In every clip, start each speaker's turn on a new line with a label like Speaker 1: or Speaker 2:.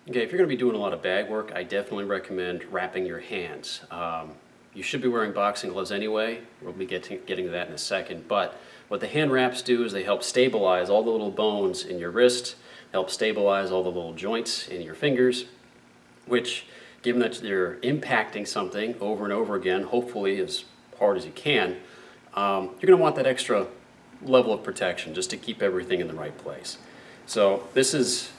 Speaker 1: Okay, if you're going to be doing a lot of bag work, I definitely recommend wrapping your hands. You should be wearing boxing gloves anyway. We'll be getting to that in a second. But what the hand wraps do is they help stabilize all the little bones in your wrist, help stabilize all the little joints in your fingers, which, given that you're impacting something over and over again, hopefully as hard as you can, you're going to want that extra level of protection just to keep everything in the right place. So this is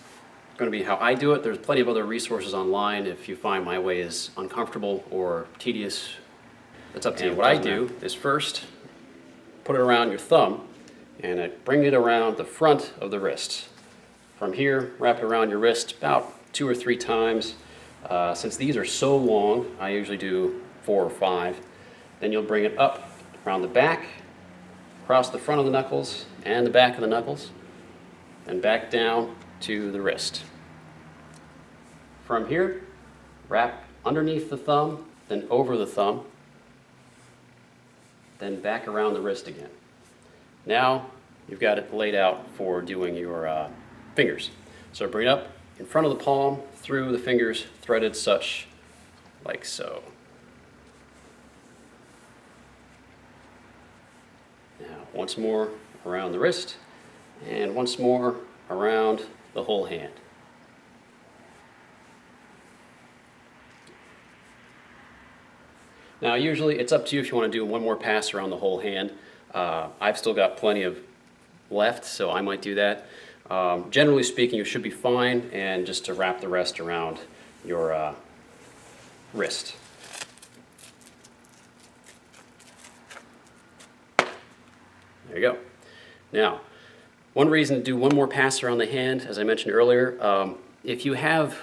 Speaker 1: going to be how I do it. There's plenty of other resources online if you find my way is uncomfortable or tedious. That's up to you. What I do is first put it around your thumb and I bring it around the front of the wrist. From here, wrap it around your wrist about 2 or 3 times. Since these are so long, I usually do 4 or 5. Then you'll bring it up around the back, across the front of the knuckles and the back of the knuckles, and back down to the wrist. From here, wrap underneath the thumb, then over the thumb, then back around the wrist again. Now you've got it laid out for doing your fingers. So bring it up in front of the palm, through the fingers, threaded such like so. Now once more around the wrist, and once more around the whole hand. Now usually it's up to you if you want to do one more pass around the whole hand. I've still got plenty of left, so I might do that. Generally speaking, you should be fine, and just to wrap the rest around your wrist. There you go. Now, one reason to do one more pass around the hand, as I mentioned earlier, if you have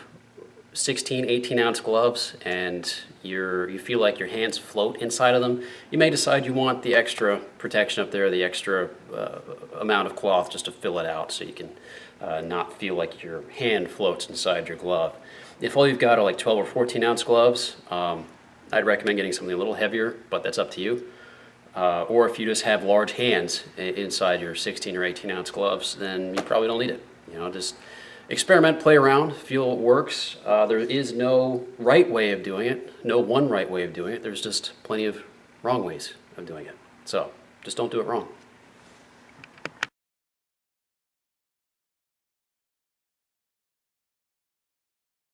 Speaker 1: 16, 18-ounce gloves and you feel like your hands float inside of them, you may decide you want the extra protection up there, the extra amount of cloth just to fill it out so you can not feel like your hand floats inside your glove. If all you've got are like 12 or 14-ounce gloves, I'd recommend getting something a little heavier, but that's up to you. Or if you just have large hands inside your 16 or 18-ounce gloves, then you probably don't need it. You know, just experiment, play around, feel what works. There is no right way of doing it, no one right way of doing it. There's just plenty of wrong ways of doing it. So just don't do it wrong.